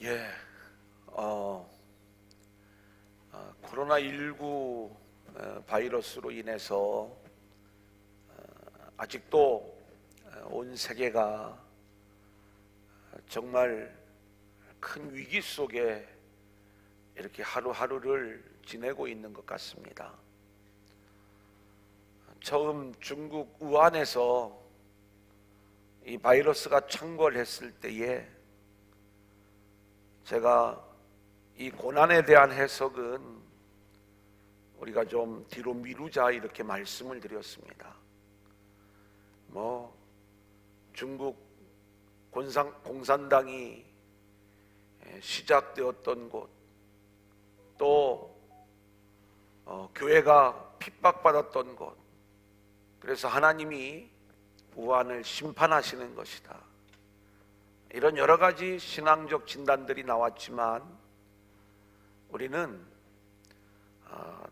예, 코로나19 바이러스로 인해서 아직도 온 세계가 정말 큰 위기 속에 이렇게 하루하루를 지내고 있는 것 같습니다. 처음 중국 우한에서 이 바이러스가 창궐했을 때에 제가 이 고난에 대한 해석은 우리가 좀 뒤로 미루자 이렇게 말씀을 드렸습니다. 중국 공산당이 시작되었던 곳, 또 교회가 핍박받았던 곳, 그래서 하나님이 우한을 심판하시는 것이다, 이런 여러 가지 신앙적 진단들이 나왔지만 우리는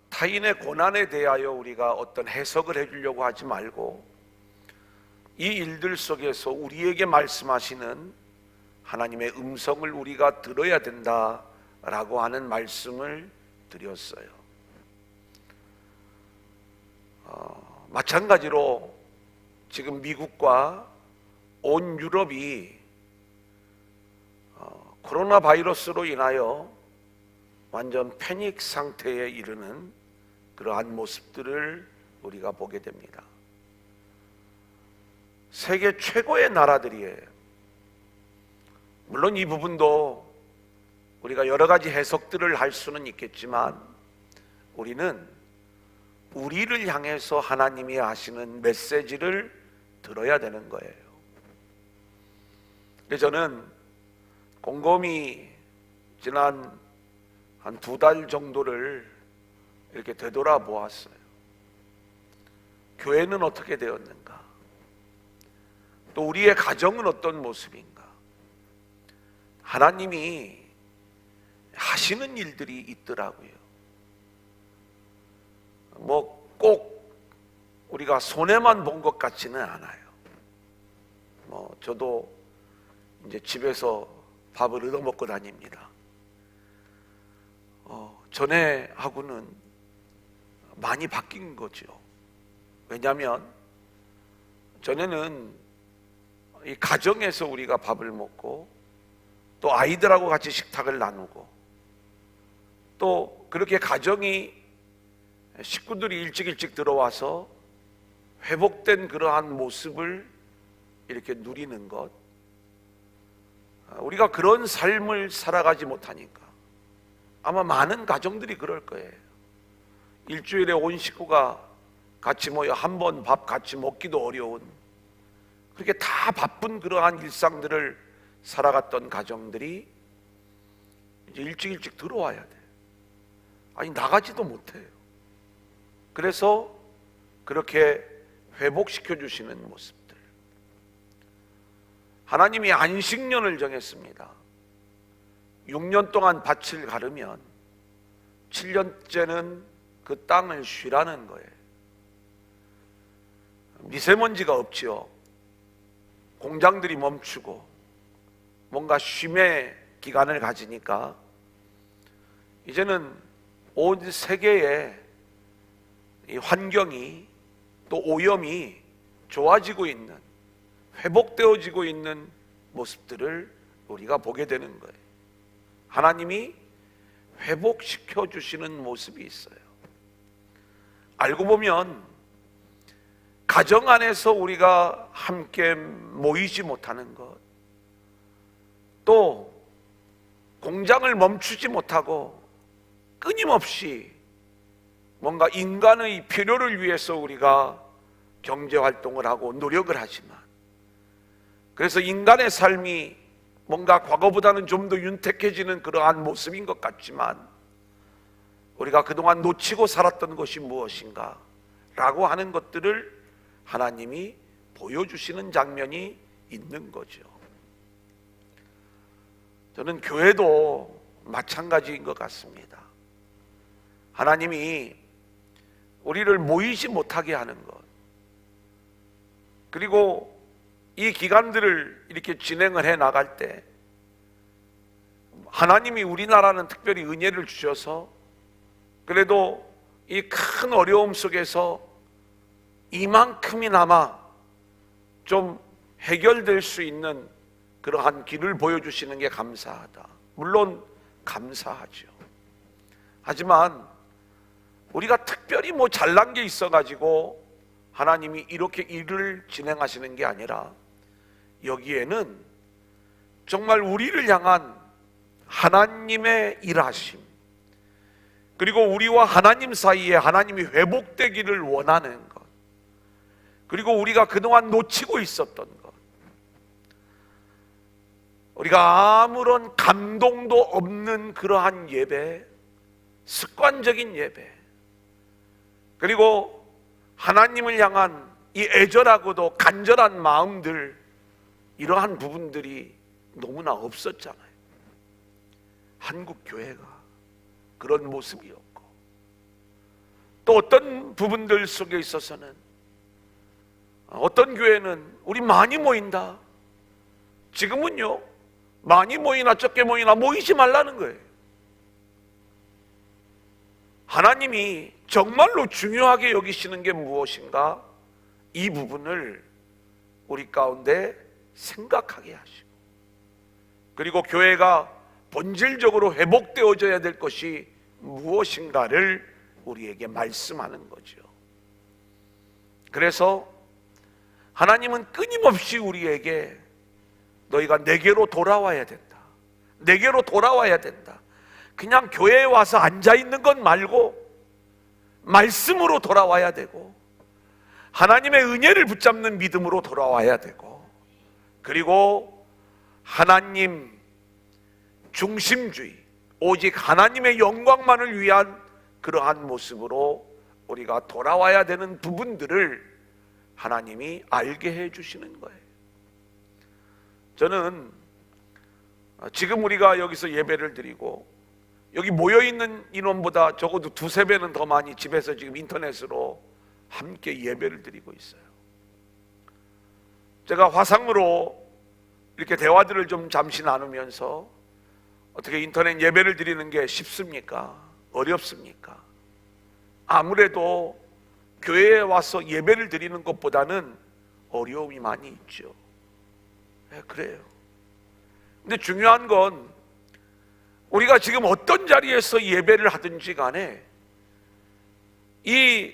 타인의 고난에 대하여 우리가 어떤 해석을 해주려고 하지 말고 이 일들 속에서 우리에게 말씀하시는 하나님의 음성을 우리가 들어야 된다라고 하는 말씀을 드렸어요. 마찬가지로 지금 미국과 온 유럽이 코로나 바이러스로 인하여 완전 패닉 상태에 이르는 그러한 모습들을 우리가 보게 됩니다. 세계 최고의 나라들이에요. 물론 이 부분도 우리가 여러 가지 해석들을 할 수는 있겠지만 우리는 우리를 향해서 하나님이 하시는 메시지를 들어야 되는 거예요. 그래서 저는 곰곰이 지난 한 2달 정도를 이렇게 되돌아보았어요. 교회는 어떻게 되었는가? 또 우리의 가정은 어떤 모습인가? 하나님이 하시는 일들이 있더라고요. 꼭 우리가 손해만 본 것 같지는 않아요. 저도 이제 집에서 밥을 얻어먹고 다닙니다. 전에하고는 많이 바뀐 거죠. 왜냐하면 전에는 이 가정에서 우리가 밥을 먹고 또 아이들하고 같이 식탁을 나누고 또 그렇게 가정이 식구들이 일찍 들어와서 회복된 그러한 모습을 이렇게 누리는 것, 우리가 그런 삶을 살아가지 못하니까 아마 많은 가정들이 그럴 거예요. 일주일에 온 식구가 같이 모여 한 번 밥 같이 먹기도 어려운, 그렇게 다 바쁜 그러한 일상들을 살아갔던 가정들이 이제 일찍 들어와야 돼. 아니, 나가지도 못해요. 그래서 그렇게 회복시켜 주시는 모습들. 하나님이 안식년을 정했습니다. 6년 동안 밭을 가르면 7년째는 그 땅을 쉬라는 거예요. 미세먼지가 없지요. 공장들이 멈추고 뭔가 쉼의 기간을 가지니까 이제는 온 세계의 이 환경이 또 오염이 좋아지고 있는, 회복되어지고 있는 모습들을 우리가 보게 되는 거예요. 하나님이 회복시켜 주시는 모습이 있어요. 알고 보면 가정 안에서 우리가 함께 모이지 못하는 것, 또 공장을 멈추지 못하고 끊임없이 뭔가 인간의 필요를 위해서 우리가 경제활동을 하고 노력을 하지만, 그래서 인간의 삶이 뭔가 과거보다는 좀 더 윤택해지는 그러한 모습인 것 같지만 우리가 그동안 놓치고 살았던 것이 무엇인가 라고 하는 것들을 하나님이 보여주시는 장면이 있는 거죠. 저는 교회도 마찬가지인 것 같습니다. 하나님이 우리를 모이지 못하게 하는 것, 그리고 이 기간들을 이렇게 진행을 해 나갈 때 하나님이 우리나라는 특별히 은혜를 주셔서 그래도 이 큰 어려움 속에서 이만큼이나마 좀 해결될 수 있는 그러한 길을 보여주시는 게 감사하다. 물론 감사하죠. 하지만 우리가 특별히 뭐 잘난 게 있어가지고 하나님이 이렇게 일을 진행하시는 게 아니라 여기에는 정말 우리를 향한 하나님의 일하심, 그리고 우리와 하나님 사이에 하나님이 회복되기를 원하는 것, 그리고 우리가 그동안 놓치고 있었던 것, 우리가 아무런 감동도 없는 그러한 예배, 습관적인 예배, 그리고 하나님을 향한 이 애절하고도 간절한 마음들, 이러한 부분들이 너무나 없었잖아요. 한국 교회가 그런 모습이었고, 또 어떤 부분들 속에 있어서는 어떤 교회는 우리 많이 모인다, 지금은요 많이 모이나 적게 모이나 모이지 말라는 거예요. 하나님이 정말로 중요하게 여기시는 게 무엇인가, 이 부분을 우리 가운데 생각하게 하시고, 그리고 교회가 본질적으로 회복되어져야 될 것이 무엇인가를 우리에게 말씀하는 거죠. 그래서 하나님은 끊임없이 우리에게 너희가 내게로 돌아와야 된다, 내게로 돌아와야 된다, 그냥 교회에 와서 앉아있는 것 말고 말씀으로 돌아와야 되고, 하나님의 은혜를 붙잡는 믿음으로 돌아와야 되고, 그리고 하나님 중심주의, 오직 하나님의 영광만을 위한 그러한 모습으로 우리가 돌아와야 되는 부분들을 하나님이 알게 해주시는 거예요. 저는 지금 우리가 여기서 예배를 드리고 여기 모여있는 인원보다 적어도 두세 배는 더 많이 집에서 지금 인터넷으로 함께 예배를 드리고 있어요. 제가 화상으로 이렇게 대화들을 좀 잠시 나누면서 어떻게 인터넷 예배를 드리는 게 쉽습니까? 어렵습니까? 아무래도 교회에 와서 예배를 드리는 것보다는 어려움이 많이 있죠. 네, 그래요. 근데 중요한 건 우리가 지금 어떤 자리에서 예배를 하든지 간에 이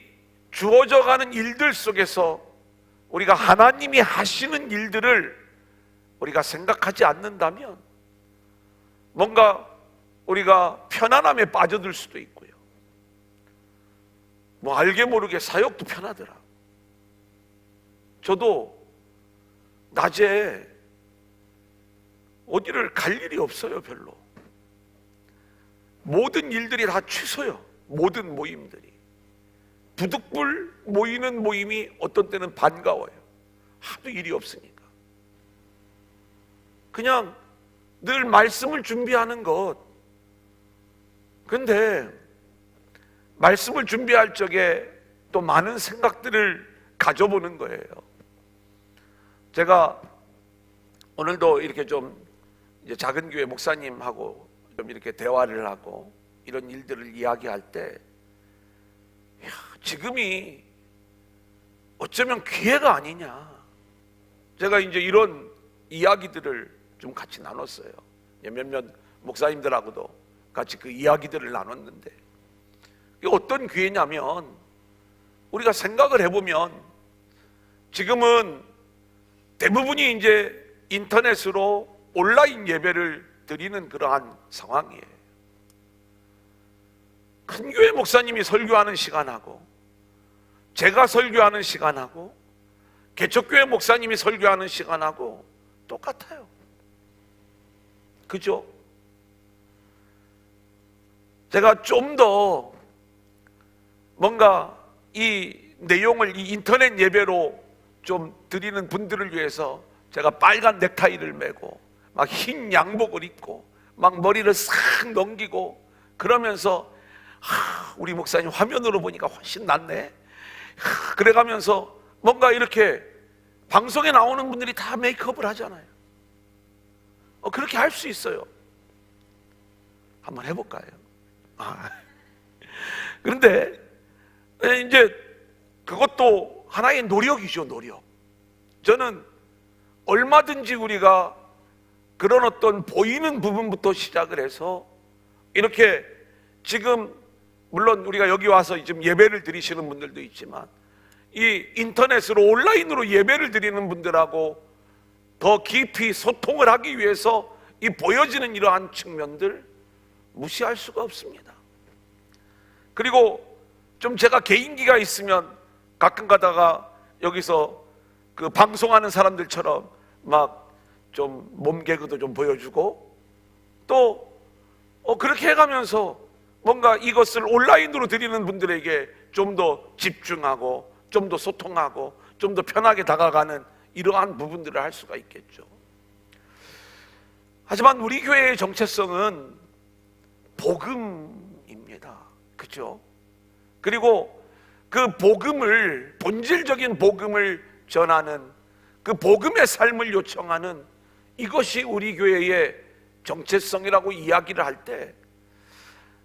주어져 가는 일들 속에서 우리가 하나님이 하시는 일들을 우리가 생각하지 않는다면 뭔가 우리가 편안함에 빠져들 수도 있고요, 뭐 알게 모르게 사역도 편하더라. 저도 낮에 어디를 갈 일이 없어요. 별로. 모든 일들이 다 취소요. 모든 모임들이. 부득불 모이는 모임이 어떤 때는 반가워요. 하도 일이 없으니까. 그냥 늘 말씀을 준비하는 것. 근데 말씀을 준비할 적에 또 많은 생각들을 가져보는 거예요. 제가 오늘도 이렇게 좀 이제 작은 교회 목사님하고 좀 이렇게 대화를 하고 이런 일들을 이야기할 때, 지금이 어쩌면 기회가 아니냐. 제가 이제 이런 이야기들을 좀 같이 나눴어요. 몇몇 목사님들하고도 같이 그 이야기들을 나눴는데, 이게 어떤 기회냐면, 우리가 생각을 해보면 지금은 대부분이 이제 인터넷으로 온라인 예배를 드리는 그러한 상황이에요. 큰 교회 목사님이 설교하는 시간하고 제가 설교하는 시간하고 개척교회 목사님이 설교하는 시간하고 똑같아요. 그죠? 제가 좀 더 뭔가 이 내용을 이 인터넷 예배로 좀 드리는 분들을 위해서 제가 빨간 넥타이를 메고 막 흰 양복을 입고 막 머리를 싹 넘기고 그러면서 우리 목사님 화면으로 보니까 훨씬 낫네, 그래가면서 뭔가 이렇게 방송에 나오는 분들이 다 메이크업을 하잖아요. 그렇게 할 수 있어요. 한번 해볼까요? 그런데 이제 그것도 하나의 노력이죠, 노력. 저는 얼마든지 우리가 그런 어떤 보이는 부분부터 시작을 해서 이렇게 지금 물론 우리가 여기 와서 지금 예배를 드리시는 분들도 있지만 이 인터넷으로 온라인으로 예배를 드리는 분들하고 더 깊이 소통을 하기 위해서 이 보여지는 이러한 측면들 무시할 수가 없습니다. 그리고 좀 제가 개인기가 있으면 가끔 가다가 여기서 그 방송하는 사람들처럼 막 좀 몸개그도 좀 보여주고 또 그렇게 해가면서 뭔가 이것을 온라인으로 드리는 분들에게 좀 더 집중하고 좀 더 소통하고 좀 더 편하게 다가가는 이러한 부분들을 할 수가 있겠죠. 하지만 우리 교회의 정체성은 복음입니다. 그렇죠? 그리고 그 복음을, 본질적인 복음을 전하는 그 복음의 삶을 요청하는 이것이 우리 교회의 정체성이라고 이야기를 할 때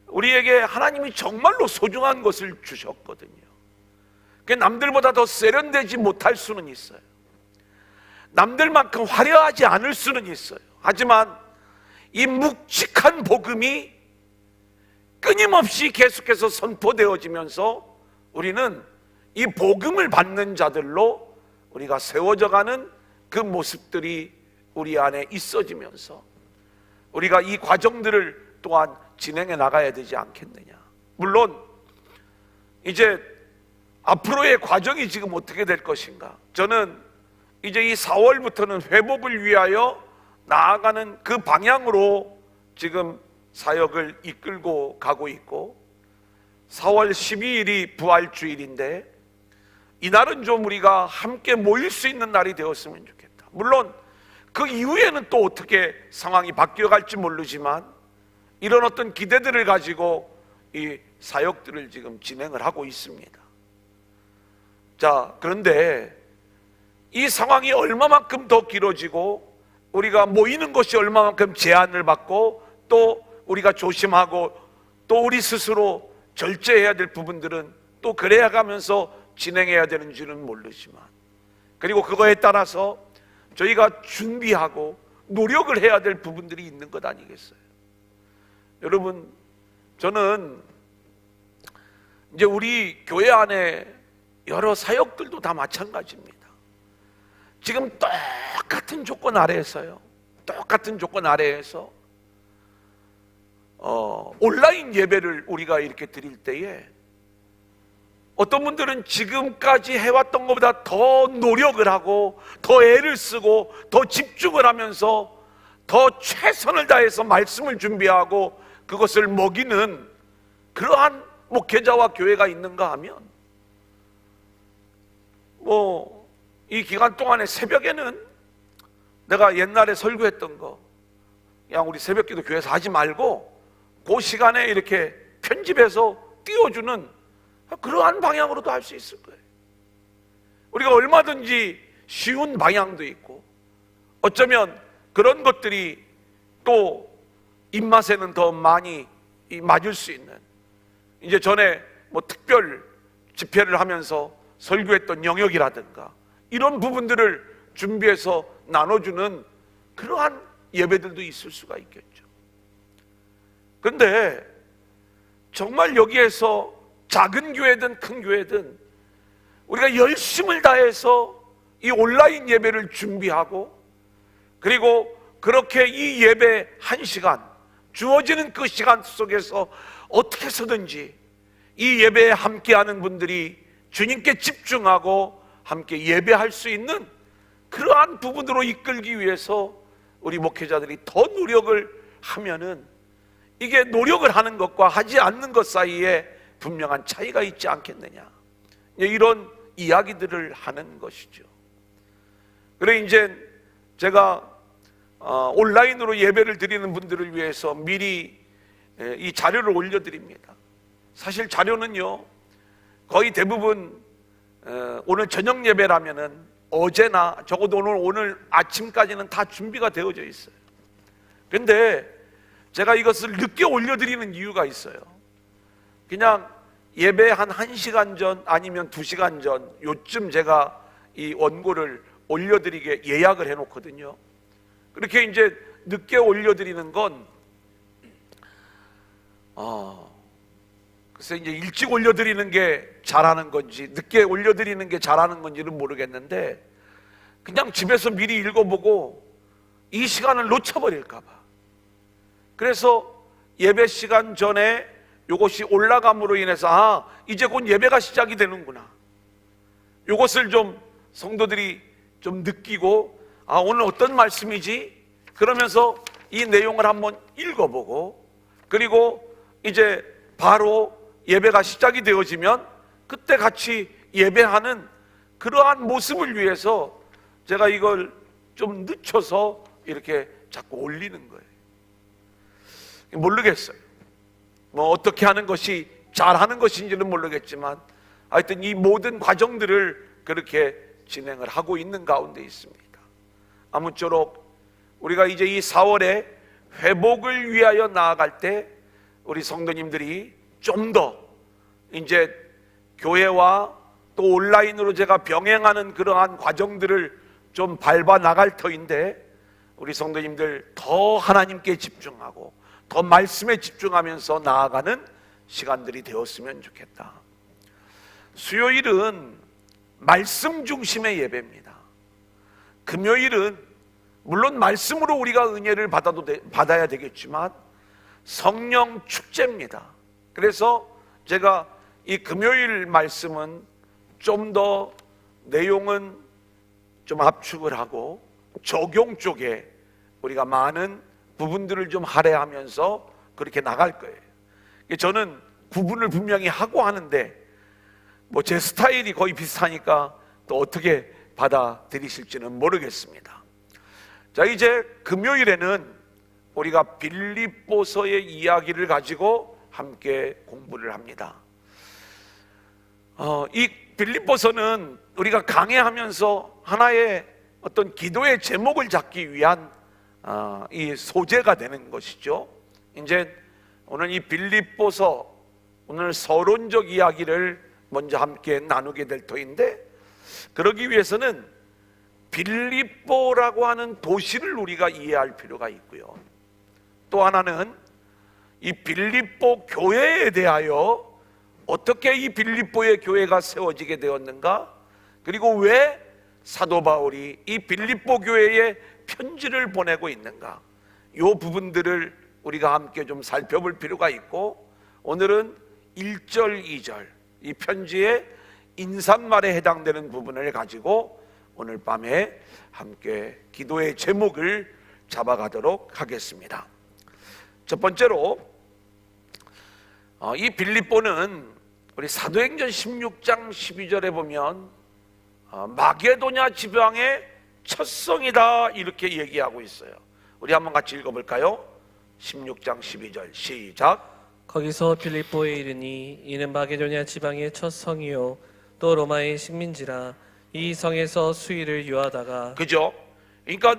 우리에게 하나님이 정말로 소중한 것을 주셨거든요. 그 남들보다 더 세련되지 못할 수는 있어요. 남들만큼 화려하지 않을 수는 있어요. 하지만 이 묵직한 복음이 끊임없이 계속해서 선포되어지면서 우리는 이 복음을 받는 자들로 우리가 세워져 가는 그 모습들이 우리 안에 있어지면서 우리가 이 과정들을 또한 진행해 나가야 되지 않겠느냐. 물론 이제 앞으로의 과정이 지금 어떻게 될 것인가, 저는 이제 이 4월부터는 회복을 위하여 나아가는 그 방향으로 지금 사역을 이끌고 가고 있고, 4월 12일이 부활주일인데 이날은 좀 우리가 함께 모일 수 있는 날이 되었으면 좋겠다. 물론 그 이후에는 또 어떻게 상황이 바뀌어갈지 모르지만 이런 어떤 기대들을 가지고 이 사역들을 지금 진행을 하고 있습니다. 자, 그런데 이 상황이 얼마만큼 더 길어지고 우리가 모이는 것이 얼마만큼 제한을 받고 또 우리가 조심하고 또 우리 스스로 절제해야 될 부분들은 또 그래야 가면서 진행해야 되는지는 모르지만, 그리고 그거에 따라서 저희가 준비하고 노력을 해야 될 부분들이 있는 것 아니겠어요? 여러분, 저는 이제 우리 교회 안에 여러 사역들도 다 마찬가지입니다. 지금 똑같은 조건 아래에서요, 똑같은 조건 아래에서 온라인 예배를 우리가 이렇게 드릴 때에 어떤 분들은 지금까지 해왔던 것보다 더 노력을 하고 더 애를 쓰고 더 집중을 하면서 더 최선을 다해서 말씀을 준비하고 그것을 먹이는 그러한 목회자와 교회가 있는가 하면, 이 기간 동안에 새벽에는 내가 옛날에 설교했던 거 그냥 우리 새벽기도 교회에서 하지 말고 그 시간에 이렇게 편집해서 띄워주는 그러한 방향으로도 할 수 있을 거예요. 우리가 얼마든지 쉬운 방향도 있고 어쩌면 그런 것들이 또 입맛에는 더 많이 맞을 수 있는, 이제 전에 특별 집회를 하면서 설교했던 영역이라든가 이런 부분들을 준비해서 나눠주는 그러한 예배들도 있을 수가 있겠죠. 그런데 정말 여기에서 작은 교회든 큰 교회든 우리가 열심을 다해서 이 온라인 예배를 준비하고, 그리고 그렇게 이 예배 1시간 주어지는 그 시간 속에서 어떻게 해서든지 이 예배에 함께하는 분들이 주님께 집중하고 함께 예배할 수 있는 그러한 부분으로 이끌기 위해서 우리 목회자들이 더 노력을 하면은 이게 노력을 하는 것과 하지 않는 것 사이에 분명한 차이가 있지 않겠느냐, 이런 이야기들을 하는 것이죠. 그래 이제 제가 온라인으로 예배를 드리는 분들을 위해서 미리 이 자료를 올려드립니다. 사실 자료는요 거의 대부분 오늘 저녁 예배라면은 어제나 적어도 오늘 아침까지는 다 준비가 되어져 있어요. 그런데 제가 이것을 늦게 올려드리는 이유가 있어요. 그냥 예배 한 1시간 전 아니면 2시간 전 요쯤 제가 이 원고를 올려드리게 예약을 해놓거든요. 그렇게 이제 늦게 올려드리는 건 글쎄 이제 일찍 올려드리는 게 잘하는 건지 늦게 올려드리는 게 잘하는 건지는 모르겠는데, 그냥 집에서 미리 읽어보고 이 시간을 놓쳐버릴까 봐. 그래서 예배 시간 전에 이것이 올라감으로 인해서 이제 곧 예배가 시작이 되는구나, 이것을 좀 성도들이 좀 느끼고 오늘 어떤 말씀이지? 그러면서 이 내용을 한번 읽어보고, 그리고 이제 바로 예배가 시작이 되어지면 그때 같이 예배하는 그러한 모습을 위해서 제가 이걸 좀 늦춰서 이렇게 자꾸 올리는 거예요. 모르겠어요. 뭐 어떻게 하는 것이 잘하는 것인지는 모르겠지만 하여튼 이 모든 과정들을 그렇게 진행을 하고 있는 가운데 있습니다. 아무쪼록 우리가 이제 이 4월에 회복을 위하여 나아갈 때 우리 성도님들이 좀 더 이제 교회와 또 온라인으로 제가 병행하는 그러한 과정들을 좀 밟아 나갈 터인데, 우리 성도님들 더 하나님께 집중하고 더 말씀에 집중하면서 나아가는 시간들이 되었으면 좋겠다. 수요일은 말씀 중심의 예배입니다. 금요일은 물론 말씀으로 우리가 은혜를 받아야 되겠지만 성령 축제입니다. 그래서 제가 이 금요일 말씀은 좀 더 내용은 좀 압축을 하고 적용 쪽에 우리가 많은 부분들을 좀 할애하면서 그렇게 나갈 거예요. 저는 구분을 분명히 하고 하는데 뭐 제 스타일이 거의 비슷하니까 또 어떻게 받아들이실지는 모르겠습니다. 자, 이제 금요일에는 우리가 빌립보서의 이야기를 가지고 함께 공부를 합니다. 이 빌립보서는 우리가 강해하면서 하나의 어떤 기도의 제목을 잡기 위한 이 소재가 되는 것이죠. 이제 오늘 이 빌립보서, 오늘 서론적 이야기를 먼저 함께 나누게 될 터인데, 그러기 위해서는 빌립보라고 하는 도시를 우리가 이해할 필요가 있고요. 또 하나는 이 빌립보 교회에 대하여 어떻게 이 빌립보의 교회가 세워지게 되었는가, 그리고 왜 사도 바울이 이 빌립보 교회에 편지를 보내고 있는가, 이 부분들을 우리가 함께 좀 살펴볼 필요가 있고, 오늘은 1절, 2절 이 편지의 인사말에 해당되는 부분을 가지고 오늘 밤에 함께 기도의 제목을 잡아가도록 하겠습니다. 첫 번째로 이 빌립보는 우리 사도행전 16장 12절에 보면 마게도냐 지방의 첫 성이다 이렇게 얘기하고 있어요. 우리 한번 같이 읽어볼까요? 16장 12절 시작. 거기서 빌립보에 이르니 이는 마게도냐 지방의 첫 성이요 또 로마의 식민지라. 이 성에서 수일을 유하다가, 그죠? 그러니까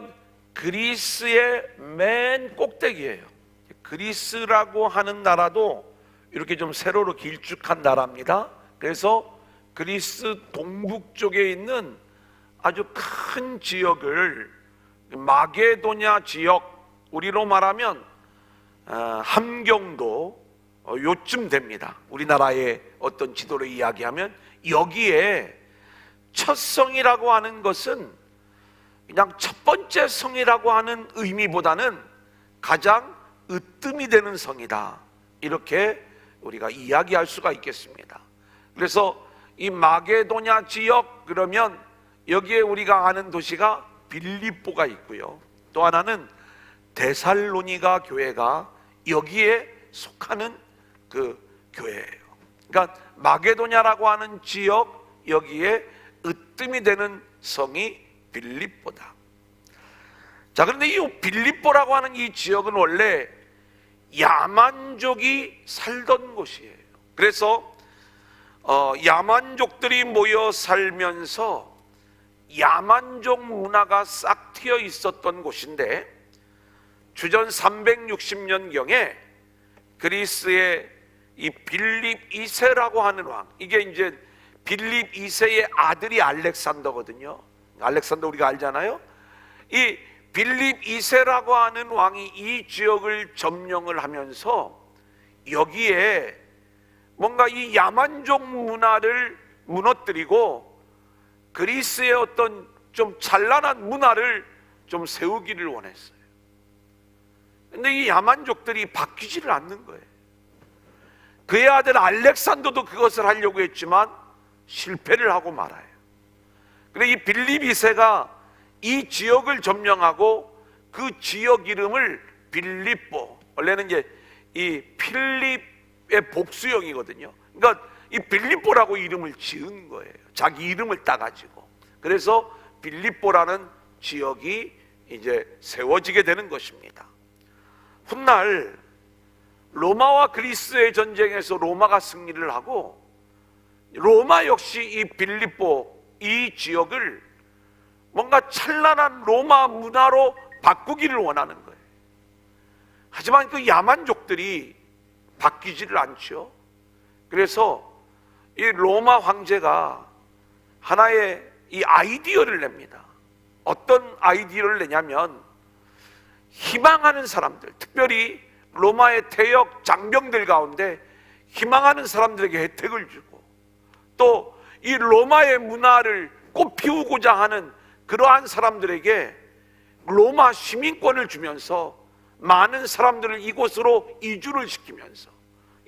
그리스의 맨 꼭대기예요. 그리스라고 하는 나라도 이렇게 좀 세로로 길쭉한 나라입니다. 그래서 그리스 동북 쪽에 있는 아주 큰 지역을 마게도냐 지역, 우리로 말하면 함경도 요쯤 됩니다. 우리나라의 어떤 지도를 이야기하면 여기에 첫 성이라고 하는 것은 그냥 첫 번째 성이라고 하는 의미보다는 가장 으뜸이 되는 성이다, 이렇게 우리가 이야기할 수가 있겠습니다. 그래서 이 마게도냐 지역 그러면 여기에 우리가 아는 도시가 빌립보가 있고요, 또 하나는 데살로니가 교회가 여기에 속하는 그 교회예요. 그러니까 마게도냐라고 하는 지역, 여기에 으뜸이 되는 성이 빌립보다. 자, 그런데 이 빌립보라고 하는 이 지역은 원래 야만족이 살던 곳이에요. 그래서 야만족들이 모여 살면서 야만족 문화가 싹 트여 있었던 곳인데, 주전 360년경에 그리스의 이 빌립 2세라고 하는 왕, 이게 이제 빌립 2세의 아들이 알렉산더거든요. 알렉산더 우리가 알잖아요. 이 빌립 2세라고 하는 왕이 이 지역을 점령을 하면서 여기에 뭔가 이 야만족 문화를 무너뜨리고 그리스의 어떤 좀 찬란한 문화를 좀 세우기를 원했어요. 근데 이 야만족들이 바뀌지를 않는 거예요. 그의 아들 알렉산더도 그것을 하려고 했지만 실패를 하고 말아요. 근데 이 빌립 2세가 이 지역을 점령하고 그 지역 이름을 빌립보, 원래는 이제 이 필립의 복수형이거든요. 그러니까 이 빌립보라고 이름을 지은 거예요. 자기 이름을 따가지고. 그래서 빌립보라는 지역이 이제 세워지게 되는 것입니다. 훗날 로마와 그리스의 전쟁에서 로마가 승리를 하고 로마 역시 이 빌립보 이 지역을 뭔가 찬란한 로마 문화로 바꾸기를 원하는 거예요. 하지만 그 야만족들이 바뀌지를 않죠. 그래서 이 로마 황제가 하나의 이 아이디어를 냅니다. 어떤 아이디어를 내냐면 희망하는 사람들, 특별히 로마의 퇴역 장병들 가운데 희망하는 사람들에게 혜택을 주고 또 이 로마의 문화를 꽃피우고자 하는 그러한 사람들에게 로마 시민권을 주면서 많은 사람들을 이곳으로 이주를 시키면서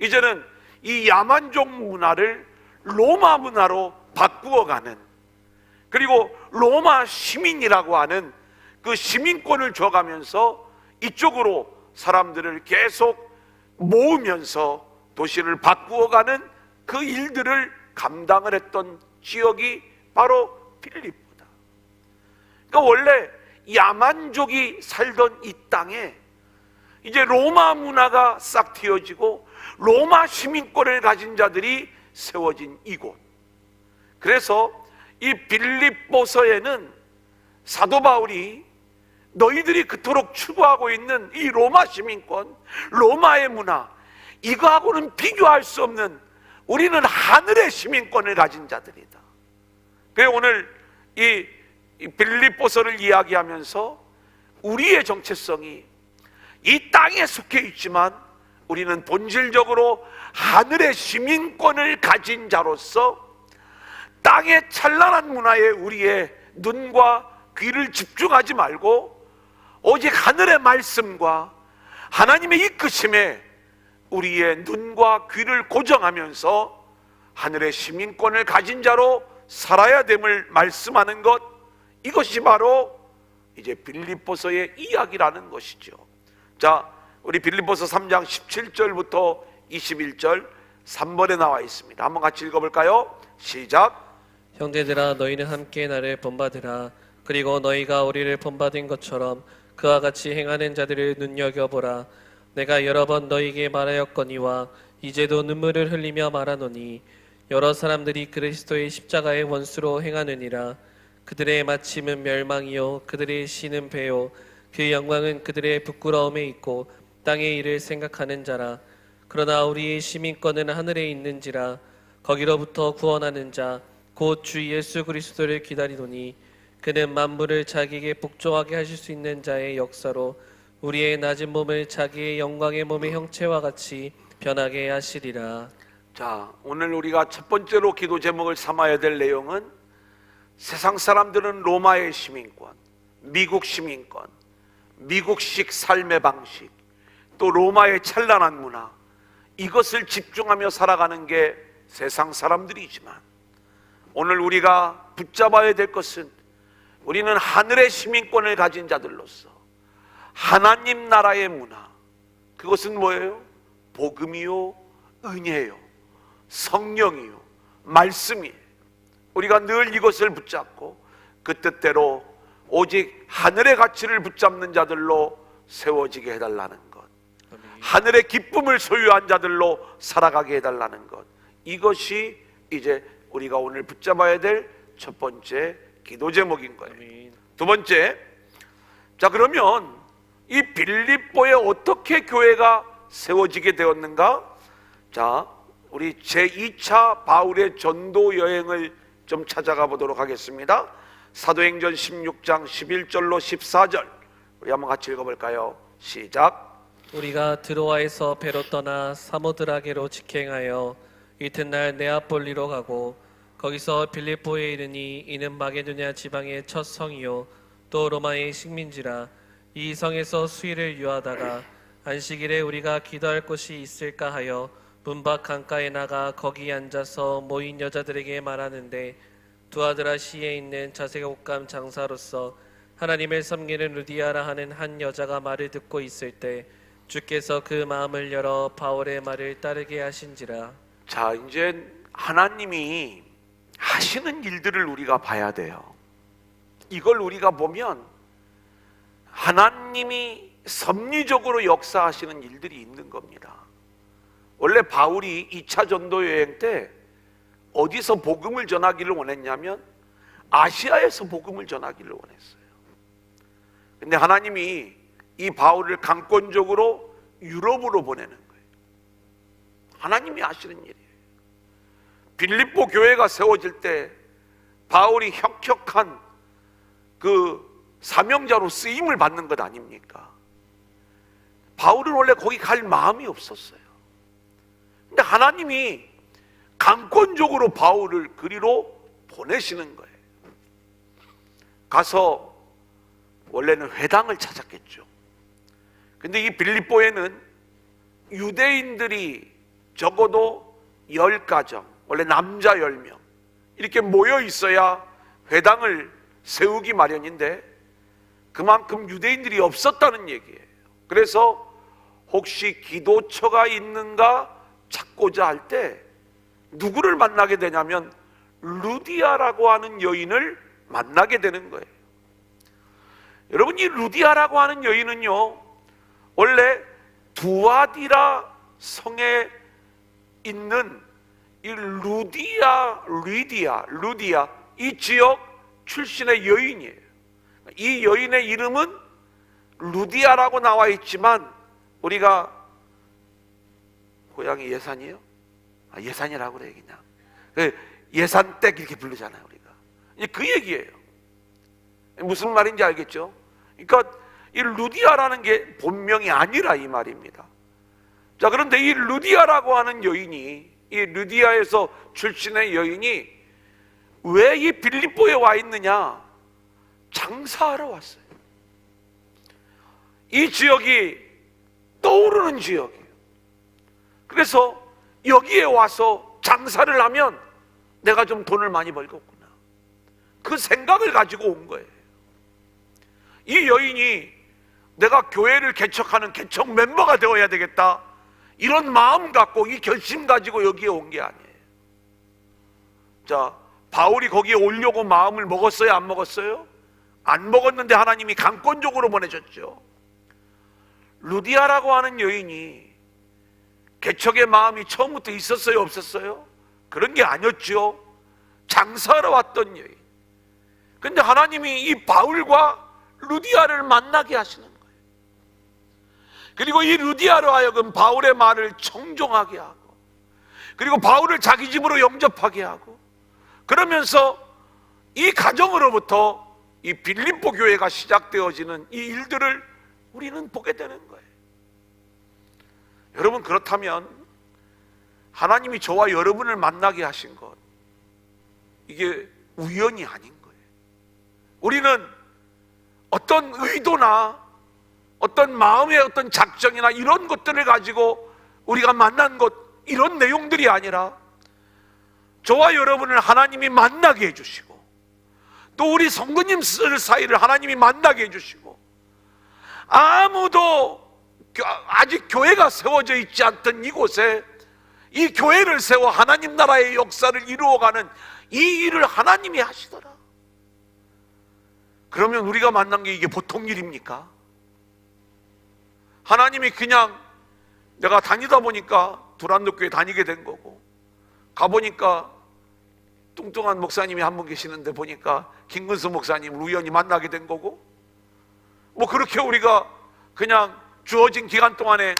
이제는 이 야만족 문화를 로마 문화로 바꾸어가는, 그리고 로마 시민이라고 하는 그 시민권을 줘가면서 이쪽으로 사람들을 계속 모으면서 도시를 바꾸어가는 그 일들을 감당을 했던 지역이 바로 빌립보다. 그러니까 원래 야만족이 살던 이 땅에 이제 로마 문화가 싹 튀어지고 로마 시민권을 가진 자들이 세워진 이곳. 그래서 이 빌립보서에는 사도 바울이 너희들이 그토록 추구하고 있는 이 로마 시민권, 로마의 문화, 이거하고는 비교할 수 없는 우리는 하늘의 시민권을 가진 자들이다. 그래서 오늘 이 빌립보서를 이야기하면서 우리의 정체성이 이 땅에 속해 있지만 우리는 본질적으로 하늘의 시민권을 가진 자로서 땅의 찬란한 문화에 우리의 눈과 귀를 집중하지 말고 오직 하늘의 말씀과 하나님의 이끄심에 우리의 눈과 귀를 고정하면서 하늘의 시민권을 가진 자로 살아야 됨을 말씀하는 것, 이것이 바로 이제 빌립보서의 이야기라는 것이죠. 자, 우리 빌립보서 3장 17절부터 21절 3번에 나와 있습니다. 한번 같이 읽어볼까요? 시작. 형제들아 너희는 함께 나를 본받으라. 그리고 너희가 우리를 본받은 것처럼 그와 같이 행하는 자들을 눈여겨보라. 내가 여러 번 너희에게 말하였거니와 이제도 눈물을 흘리며 말하노니 여러 사람들이 그리스도의 십자가의 원수로 행하느니라. 그들의 마침은 멸망이요 그들의 시는 배요 그 영광은 그들의 부끄러움에 있고 땅의 일을 생각하는 자라. 그러나 우리의 시민권은 하늘에 있는지라. 거기로부터 구원하는 자 곧 주 예수 그리스도를 기다리노니 그는 만물을 자기에게 복종하게 하실 수 있는 자의 역사로 우리의 낮은 몸을 자기의 영광의 몸의 형체와 같이 변하게 하시리라. 자, 오늘 우리가 첫 번째로 기도 제목을 삼아야 될 내용은 세상 사람들은 로마의 시민권, 미국 시민권, 미국식 삶의 방식, 또 로마의 찬란한 문화, 이것을 집중하며 살아가는 게 세상 사람들이지만 오늘 우리가 붙잡아야 될 것은 우리는 하늘의 시민권을 가진 자들로서 하나님 나라의 문화, 그것은 뭐예요? 복음이요, 은혜요, 성령이요, 말씀이에요. 우리가 늘 이것을 붙잡고 그 뜻대로 오직 하늘의 가치를 붙잡는 자들로 세워지게 해달라는 것, 하늘의 기쁨을 소유한 자들로 살아가게 해달라는 것, 이것이 이제 우리가 오늘 붙잡아야 될 첫 번째 기도 제목인 거예요. 두 번째, 자 그러면 이 빌립보에 어떻게 교회가 세워지게 되었는가? 자, 우리 제2차 바울의 전도 여행을 좀 찾아가 보도록 하겠습니다. 사도행전 16장 11절로 14절 우리 한번 같이 읽어볼까요? 시작. 우리가 드로아에서 배로 떠나 사모드라게로 직행하여 이튿날 네아폴리로 가고 거기서 빌립보에 이르니 이는 마게도냐 지방의 첫 성이요 또 로마의 식민지라. 이 성에서 수일을 유하다가 안식일에 우리가 기도할 곳이 있을까 하여 문밖 강가에 나가 거기 앉아서 모인 여자들에게 말하는데 두아드라시에 있는 자색옷감 장사로서 하나님을 섬기는 루디아라 하는 한 여자가 말을 듣고 있을 때 주께서 그 마음을 열어 바울의 말을 따르게 하신지라. 자, 이제 하나님이 하시는 일들을 우리가 봐야 돼요. 이걸 우리가 보면 하나님이 섭리적으로 역사하시는 일들이 있는 겁니다. 원래 바울이 2차 전도 여행 때 어디서 복음을 전하기를 원했냐면 아시아에서 복음을 전하기를 원했어요. 근데 하나님이 이 바울을 강권적으로 유럽으로 보내는 거예요. 하나님이 하시는 일이에요. 빌립보 교회가 세워질 때 바울이 혁혁한 그 사명자로 쓰임을 받는 것 아닙니까? 바울은 원래 거기 갈 마음이 없었어요. 근데 하나님이 강권적으로 바울을 그리로 보내시는 거예요. 가서 원래는 회당을 찾았겠죠. 근데 이 빌립보에는 유대인들이 적어도 10가정, 원래 남자 10명 이렇게 모여 있어야 회당을 세우기 마련인데 그만큼 유대인들이 없었다는 얘기예요. 그래서 혹시 기도처가 있는가 찾고자 할 때 누구를 만나게 되냐면 루디아라고 하는 여인을 만나게 되는 거예요. 여러분, 이 루디아라고 하는 여인은요 원래 두아디라 성에 있는 이 루디아 이 지역 출신의 여인이에요. 이 여인의 이름은 루디아라고 나와 있지만 우리가 고향이 예산이에요? 예산이라고 그래 그냥 예산댁 이렇게 부르잖아요. 우리가 그 얘기예요. 무슨 말인지 알겠죠? 그러니까 이 루디아라는 게 본명이 아니라 이 말입니다. 자, 그런데 이 루디아라고 하는 여인이, 이 루디아에서 출신의 여인이 왜 이 빌립보에 와 있느냐? 장사하러 왔어요. 이 지역이 떠오르는 지역이에요. 그래서 여기에 와서 장사를 하면 내가 좀 돈을 많이 벌겠구나, 그 생각을 가지고 온 거예요. 이 여인이 내가 교회를 개척하는 개척 멤버가 되어야 되겠다, 이런 마음 갖고 이 결심 가지고 여기에 온 게 아니에요. 자, 바울이 거기에 오려고 마음을 먹었어요? 안 먹었어요? 안 먹었는데 하나님이 강권적으로 보내셨죠. 루디아라고 하는 여인이 개척의 마음이 처음부터 있었어요? 없었어요? 그런 게 아니었죠. 장사하러 왔던 여인. 근데 하나님이 이 바울과 루디아를 만나게 하시는 거예요. 그리고 이 루디아로 하여금 바울의 말을 청종하게 하고, 그리고 바울을 자기 집으로 영접하게 하고, 그러면서 이 가정으로부터 이 빌립보 교회가 시작되어지는 이 일들을 우리는 보게 되는 거예요. 여러분, 그렇다면 하나님이 저와 여러분을 만나게 하신 것, 이게 우연이 아닌 거예요. 우리는 어떤 의도나 어떤 마음의 어떤 작정이나 이런 것들을 가지고 우리가 만난 것, 이런 내용들이 아니라 저와 여러분을 하나님이 만나게 해주시고, 또 우리 성도님들 사이를 하나님이 만나게 해주시고, 아무도 아직 교회가 세워져 있지 않던 이곳에 이 교회를 세워 하나님 나라의 역사를 이루어가는 이 일을 하나님이 하시더라. 그러면 우리가 만난 게 이게 보통 일입니까? 하나님이 그냥 내가 다니다 보니까 두란노교회 다니게 된 거고, 가보니까 뚱뚱한 목사님이 한 분 계시는데 보니까 김근수 목사님 우연히 만나게 된 거고, 뭐 그렇게 우리가 그냥 주어진 기간 동안에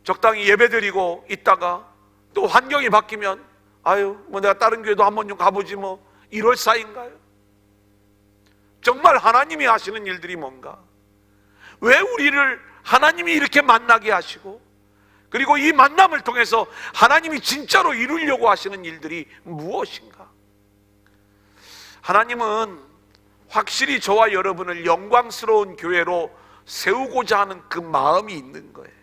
적당히 예배드리고 있다가 또 환경이 바뀌면 아유 뭐 내가 다른 교회도 한번 좀 가보지 뭐 이럴 사이인가요? 정말 하나님이 하시는 일들이 뭔가? 왜 우리를 하나님이 이렇게 만나게 하시고 그리고 이 만남을 통해서 하나님이 진짜로 이루려고 하시는 일들이 무엇인가? 하나님은 확실히 저와 여러분을 영광스러운 교회로 세우고자 하는 그 마음이 있는 거예요.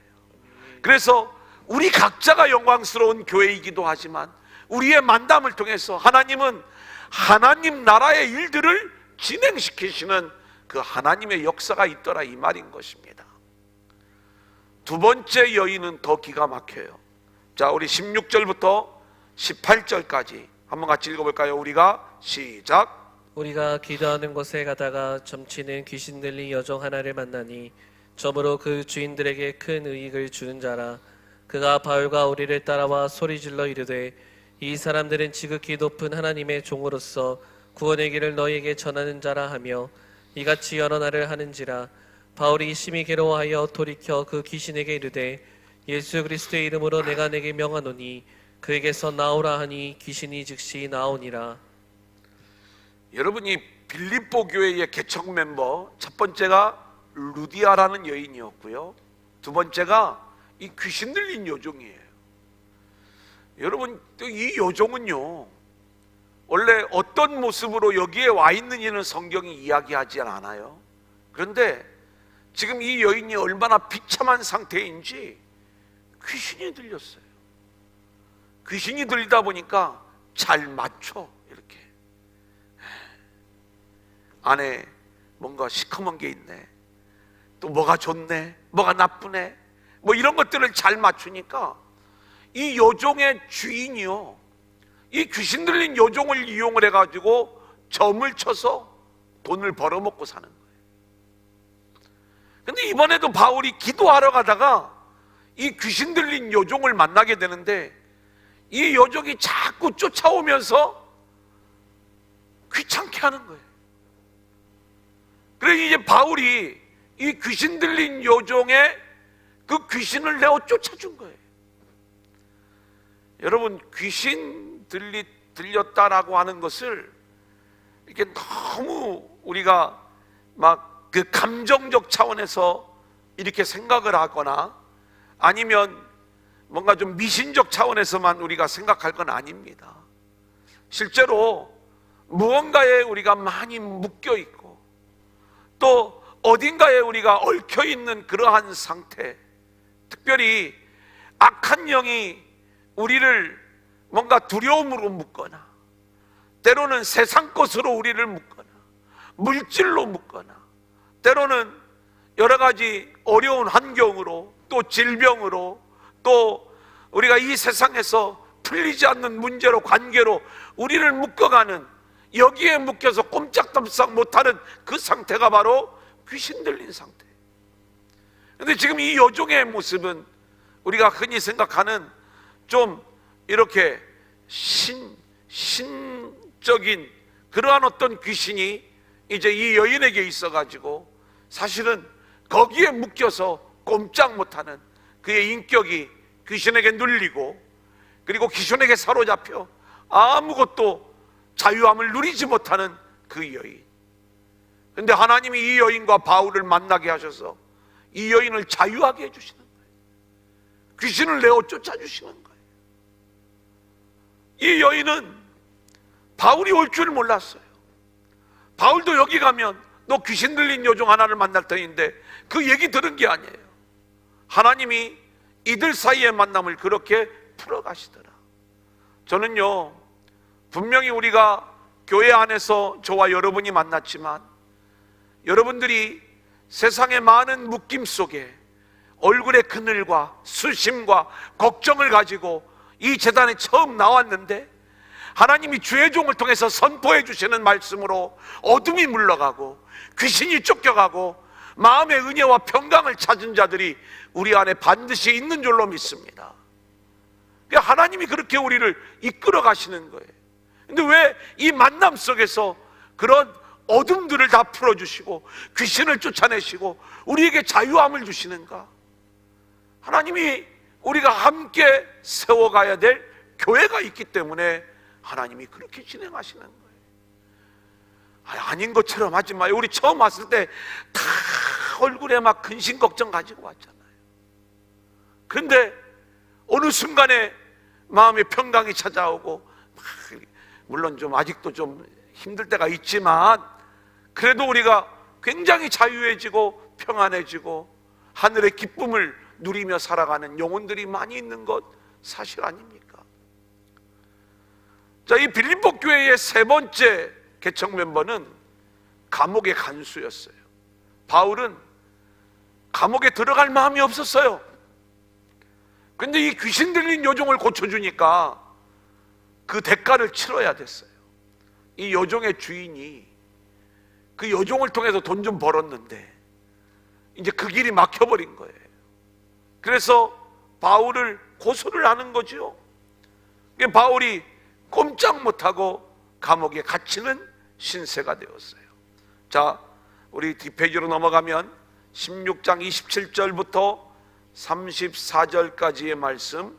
그래서 우리 각자가 영광스러운 교회이기도 하지만 우리의 만남을 통해서 하나님은 하나님 나라의 일들을 진행시키시는 그 하나님의 역사가 있더라 이 말인 것입니다. 두 번째 여인은 더 기가 막혀요. 자, 우리 16절부터 18절까지 한번 같이 읽어볼까요? 우리가 시작. 우리가 기도하는 곳에 가다가 점치는 귀신 들린 여종 하나를 만나니 점으로 그 주인들에게 큰 의익을 주는 자라. 그가 바울과 우리를 따라와 소리질러 이르되 이 사람들은 지극히 높은 하나님의 종으로서 구원의 길을 너희에게 전하는 자라 하며 이같이 여러 날을 하는지라. 바울이 심히 괴로워하여 돌이켜 그 귀신에게 이르되 예수 그리스도의 이름으로 내가 내게 명하노니 그에게서 나오라 하니 귀신이 즉시 나오니라. 여러분이 빌립보 교회의 개척 멤버 첫 번째가 루디아라는 여인이었고요, 두 번째가 이 귀신 들린 여종이에요. 여러분 이 여종은요 원래 어떤 모습으로 여기에 와 있는지는 성경이 이야기하지 않아요. 그런데 지금 이 여인이 얼마나 비참한 상태인지 귀신이 들렸어요. 귀신이 들리다 보니까 잘 맞춰. 이렇게 안에 뭔가 시커먼 게 있네, 또 뭐가 좋네, 뭐가 나쁘네, 뭐 이런 것들을 잘 맞추니까 이 여종의 주인이요 이 귀신 들린 여종을 이용을 해가지고 점을 쳐서 돈을 벌어먹고 사는 거예요. 근데 이번에도 바울이 기도하러 가다가 이 귀신 들린 여종을 만나게 되는데 이 여종이 자꾸 쫓아오면서 귀찮게 하는 거예요. 그래서 이제 바울이 이 귀신 들린 여종의 그 귀신을 내어 쫓아준 거예요. 여러분 귀신 들렸다라고 하는 것을 이렇게 너무 우리가 막 그 감정적 차원에서 이렇게 생각을 하거나 아니면 뭔가 좀 미신적 차원에서만 우리가 생각할 건 아닙니다. 실제로 무언가에 우리가 많이 묶여 있고 또 어딘가에 우리가 얽혀 있는 그러한 상태, 특별히 악한 영이 우리를 뭔가 두려움으로 묶거나 때로는 세상 것으로 우리를 묶거나 물질로 묶거나 때로는 여러 가지 어려운 환경으로 또 질병으로 또 우리가 이 세상에서 풀리지 않는 문제로 관계로 우리를 묶어가는, 여기에 묶여서 꼼짝달싹 못하는 그 상태가 바로 귀신 들린 상태. 그런데 지금 이 여종의 모습은 우리가 흔히 생각하는 좀 이렇게 신적인 그러한 어떤 귀신이 이제 이 여인에게 있어가지고 사실은 거기에 묶여서 꼼짝 못하는 그의 인격이 귀신에게 눌리고 그리고 귀신에게 사로잡혀 아무것도 자유함을 누리지 못하는 그 여인. 그런데 하나님이 이 여인과 바울을 만나게 하셔서 이 여인을 자유하게 해주시는 거예요. 귀신을 내어 쫓아주시는 거예요. 이 여인은 바울이 올 줄 몰랐어요. 바울도 여기 가면 너 귀신 들린 여종 하나를 만날 터인데 그 얘기 들은 게 아니에요. 하나님이 이들 사이의 만남을 그렇게 풀어가시더라. 저는요 분명히 우리가 교회 안에서 저와 여러분이 만났지만 여러분들이 세상의 많은 묶임 속에 얼굴의 그늘과 수심과 걱정을 가지고 이 제단에 처음 나왔는데 하나님이 주의 종을 통해서 선포해 주시는 말씀으로 어둠이 물러가고 귀신이 쫓겨가고 마음의 은혜와 평강을 찾은 자들이 우리 안에 반드시 있는 줄로 믿습니다. 하나님이 그렇게 우리를 이끌어 가시는 거예요. 근데 왜 이 만남 속에서 그런 어둠들을 다 풀어주시고 귀신을 쫓아내시고 우리에게 자유함을 주시는가? 하나님이 우리가 함께 세워가야 될 교회가 있기 때문에 하나님이 그렇게 진행하시는 거예요. 아닌 것처럼 하지 마요. 우리 처음 왔을 때 다 얼굴에 막 근심 걱정 가지고 왔잖아요. 그런데 어느 순간에 마음의 평강이 찾아오고, 물론 좀 아직도 좀 힘들 때가 있지만 그래도 우리가 굉장히 자유해지고 평안해지고 하늘의 기쁨을 누리며 살아가는 영혼들이 많이 있는 것 사실 아닙니까? 자, 이 빌립보 교회의 세 번째 개척 멤버는 감옥의 간수였어요. 바울은 감옥에 들어갈 마음이 없었어요. 근데 이 귀신 들린 요종을 고쳐주니까 그 대가를 치러야 됐어요. 이 요종의 주인이 그 요종을 통해서 돈 좀 벌었는데 이제 그 길이 막혀버린 거예요. 그래서 바울을 고소를 하는 거죠. 바울이 꼼짝 못하고 감옥에 갇히는 신세가 되었어요. 자, 우리 뒷페이지로 넘어가면 16장 27절부터 34절까지의 말씀,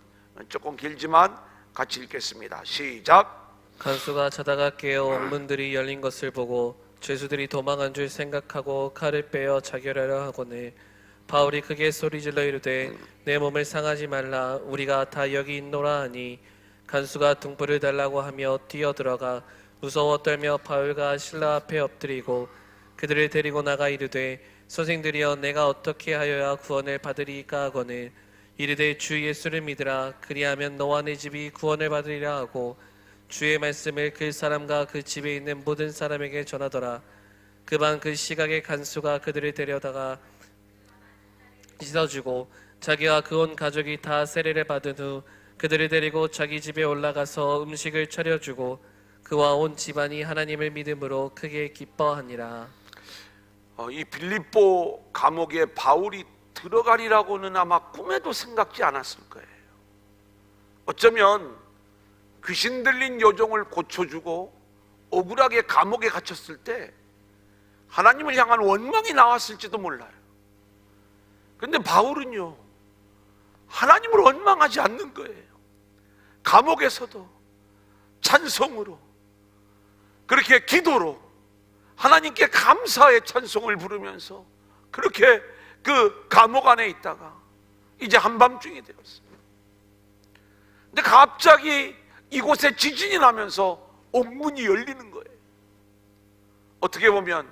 조금 길지만 같이 읽겠습니다. 시작. 간수가 자다가 깨어 옥문들이 열린 것을 보고 죄수들이 도망한 줄 생각하고 칼을 빼어 자결하려 하거늘 바울이 크게 소리질러 이르되 내 몸을 상하지 말라, 우리가 다 여기 있노라 하니 간수가 등불을 달라고 하며 뛰어들어가 무서워 떨며 바울과 실라 앞에 엎드리고 그들을 데리고 나가 이르되 선생들이여, 내가 어떻게 하여야 구원을 받으리까 하거늘 이르되 주 예수를 믿으라, 그리하면 너와 내 집이 구원을 받으리라 하고 주의 말씀을 그 사람과 그 집에 있는 모든 사람에게 전하더라. 그만 그 시각에 간수가 그들을 데려다가 씻어주고 자기와 그 온 가족이 다 세례를 받은 후 그들을 데리고 자기 집에 올라가서 음식을 차려주고 그와 온 집안이 하나님을 믿음으로 크게 기뻐하니라. 이 빌립보 감옥에 바울이 들어가리라고는 아마 꿈에도 생각지 않았을 거예요. 어쩌면 귀신 들린 요종을 고쳐주고 억울하게 감옥에 갇혔을 때 하나님을 향한 원망이 나왔을지도 몰라요. 그런데 바울은요, 하나님을 원망하지 않는 거예요. 감옥에서도 찬송으로, 그렇게 기도로 하나님께 감사의 찬송을 부르면서 그렇게 그 감옥 안에 있다가 이제 한밤중이 되었어요. 근데 갑자기 이곳에 지진이 나면서 옥문이 열리는 거예요. 어떻게 보면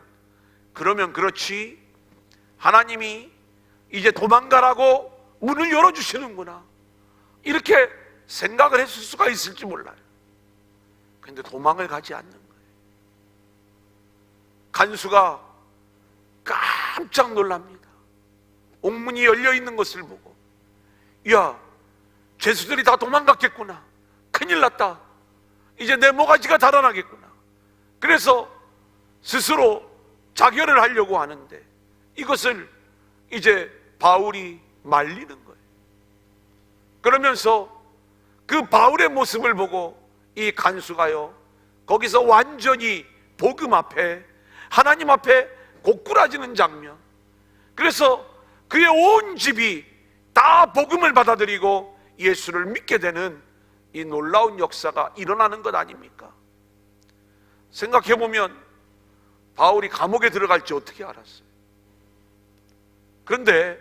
그러면 그렇지, 하나님이 이제 도망가라고 문을 열어주시는구나, 이렇게 생각을 했을 수가 있을지 몰라요. 근데 도망을 가지 않는 거예요. 간수가 깜짝 놀랍니다. 옥문이 열려있는 것을 보고, 야, 죄수들이 다 도망갔겠구나, 큰일 났다, 이제 내 모가지가 달아나겠구나. 그래서 스스로 자결을 하려고 하는데 이것을 이제 바울이 말리는 거예요. 그러면서 그 바울의 모습을 보고 이 간수가요, 거기서 완전히 복음 앞에, 하나님 앞에 고꾸라지는 장면. 그래서 그의 온 집이 다 복음을 받아들이고 예수를 믿게 되는 이 놀라운 역사가 일어나는 것 아닙니까? 생각해보면 바울이 감옥에 들어갈지 어떻게 알았어요? 그런데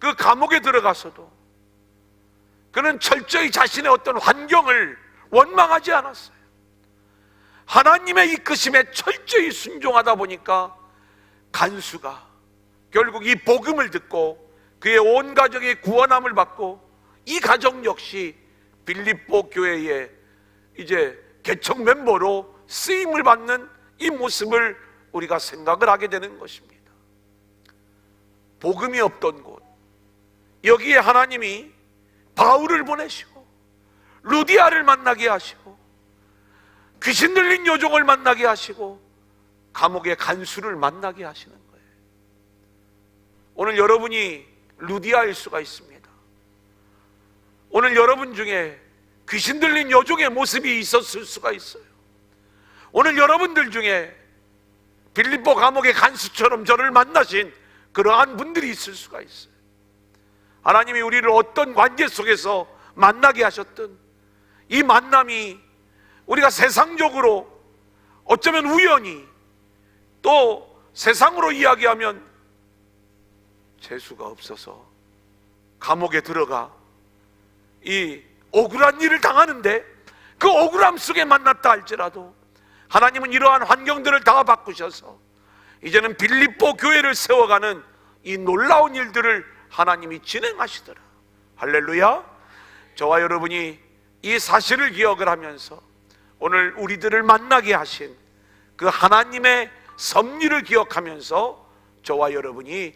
그 감옥에 들어가서도 그는 철저히 자신의 어떤 환경을 원망하지 않았어요. 하나님의 이끄심에 철저히 순종하다 보니까 간수가 결국 이 복음을 듣고 그의 온 가족이 구원함을 받고 이 가정 역시 빌립보 교회의 이제 개척 멤버로 쓰임을 받는 이 모습을 우리가 생각을 하게 되는 것입니다. 복음이 없던 곳, 여기에 하나님이 바울을 보내시고 루디아를 만나게 하시고 귀신 들린 요종을 만나게 하시고 감옥의 간수를 만나게 하시는 거예요. 오늘 여러분이 루디아일 수가 있습니다. 오늘 여러분 중에 귀신 들린 요종의 모습이 있었을 수가 있어요. 오늘 여러분들 중에 빌립보 감옥의 간수처럼 저를 만나신 그러한 분들이 있을 수가 있어요. 하나님이 우리를 어떤 관계 속에서 만나게 하셨든 이 만남이 우리가 세상적으로 어쩌면 우연히, 또 세상으로 이야기하면 재수가 없어서 감옥에 들어가 이 억울한 일을 당하는데, 그 억울함 속에 만났다 할지라도 하나님은 이러한 환경들을 다 바꾸셔서 이제는 빌립보 교회를 세워가는 이 놀라운 일들을 하나님이 진행하시더라. 할렐루야. 저와 여러분이 이 사실을 기억을 하면서 오늘 우리들을 만나게 하신 그 하나님의 섭리를 기억하면서 저와 여러분이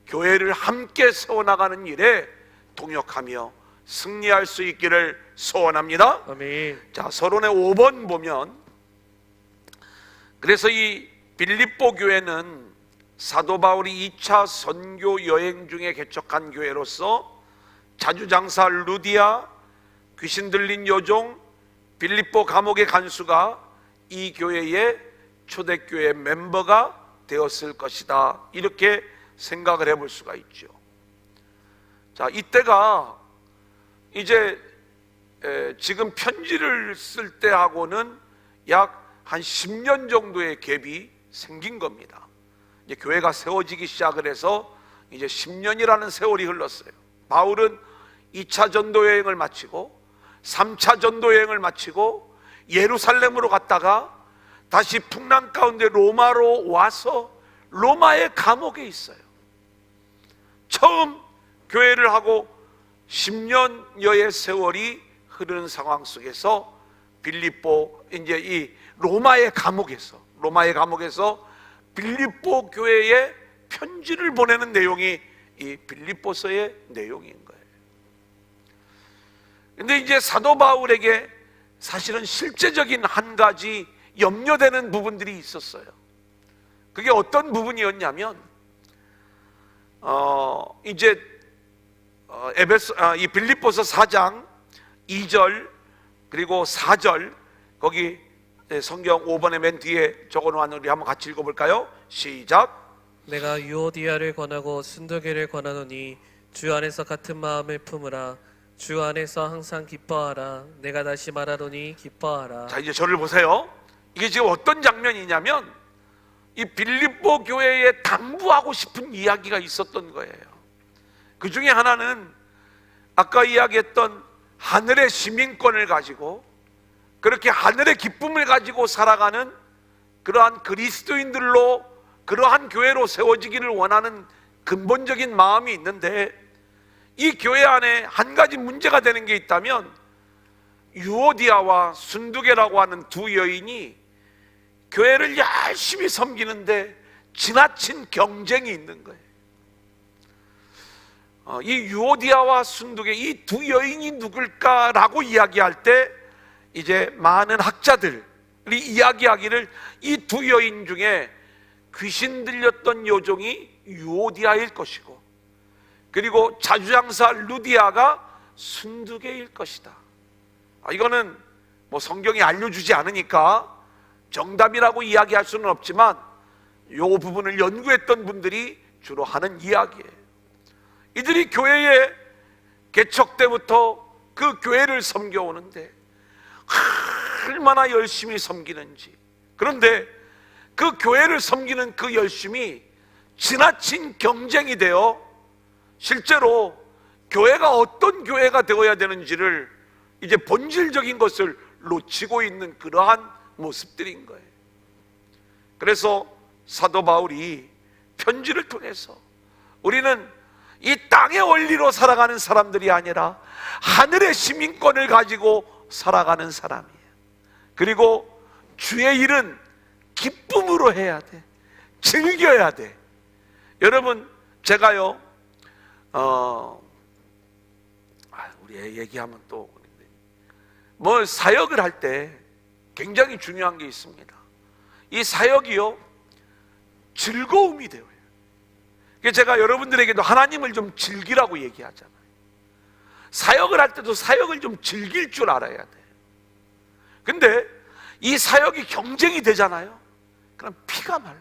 교회를 함께 세워나가는 일에 동역하며 승리할 수 있기를 소원합니다. 아멘. 자, 서론의 5번 보면, 그래서 이 빌립보 교회는 사도 바울이 2차 선교 여행 중에 개척한 교회로서 자주장사 루디아, 귀신 들린 여종, 빌립보 감옥의 간수가 이 교회의 초대교회 멤버가 되었을 것이다, 이렇게 생각을 해볼 수가 있죠. 자, 이때가 이제 지금 편지를 쓸 때하고는 약 한 10년 정도의 갭이 생긴 겁니다. 이제 교회가 세워지기 시작을 해서 이제 10년이라는 세월이 흘렀어요. 바울은 2차 전도 여행을 마치고 3차 전도 여행을 마치고 예루살렘으로 갔다가 다시 풍랑 가운데 로마로 와서 로마의 감옥에 있어요. 처음 교회를 하고 10년여의 세월이 흐르는 상황 속에서 빌립보, 이제 이 로마의 감옥에서 빌립보 교회에 편지를 보내는 내용이 이 빌립보서의 내용인 거예요. 근데 이제 사도 바울에게 사실은 실제적인 한 가지 염려되는 부분들이 있었어요. 그게 어떤 부분이었냐면, 이 빌립보서 4장 2절 그리고 4절, 거기 성경 5번의 맨 뒤에 적어놓은 우리 한번 같이 읽어볼까요? 시작. 내가 유오디아를 권하고 순도계를 권하노니 주 안에서 같은 마음을 품으라. 주 안에서 항상 기뻐하라. 내가 다시 말하노니 기뻐하라. 자, 이제 저를 보세요. 이게 지금 어떤 장면이냐면, 이 빌립보 교회에 당부하고 싶은 이야기가 있었던 거예요. 그 중에 하나는 아까 이야기했던 하늘의 시민권을 가지고 그렇게 하늘의 기쁨을 가지고 살아가는 그러한 그리스도인들로, 그러한 교회로 세워지기를 원하는 근본적인 마음이 있는데, 이 교회 안에 한 가지 문제가 되는 게 있다면, 유오디아와 순두계라고 하는 두 여인이 교회를 열심히 섬기는데 지나친 경쟁이 있는 거예요. 이 유오디아와 순두계, 이 두 여인이 누굴까라고 이야기할 때 이제 많은 학자들이 이야기하기를 이 두 여인 중에 귀신 들렸던 여종이 유오디아일 것이고, 그리고 자주장사 루디아가 순두계일 것이다. 이거는 뭐 성경이 알려주지 않으니까 정답이라고 이야기할 수는 없지만, 이 부분을 연구했던 분들이 주로 하는 이야기예요. 이들이 교회에 개척 때부터 그 교회를 섬겨오는데 얼마나 열심히 섬기는지, 그런데 그 교회를 섬기는 그 열심이 지나친 경쟁이 되어 실제로 교회가 어떤 교회가 되어야 되는지를 이제 본질적인 것을 놓치고 있는 그러한 모습들인 거예요. 그래서 사도 바울이 편지를 통해서 우리는 이 땅의 원리로 살아가는 사람들이 아니라 하늘의 시민권을 가지고 살아가는 사람이에요. 그리고 주의 일은 기쁨으로 해야 돼. 즐겨야 돼. 여러분, 제가요, 우리 애 얘기하면 또 뭐 사역을 할 때 굉장히 중요한 게 있습니다. 이 사역이요, 즐거움이 되어요. 그래서 제가 여러분들에게도 하나님을 좀 즐기라고 얘기하잖아요. 사역을 할 때도 사역을 좀 즐길 줄 알아야 돼. 근데 이 사역이 경쟁이 되잖아요. 그럼 피가 말라.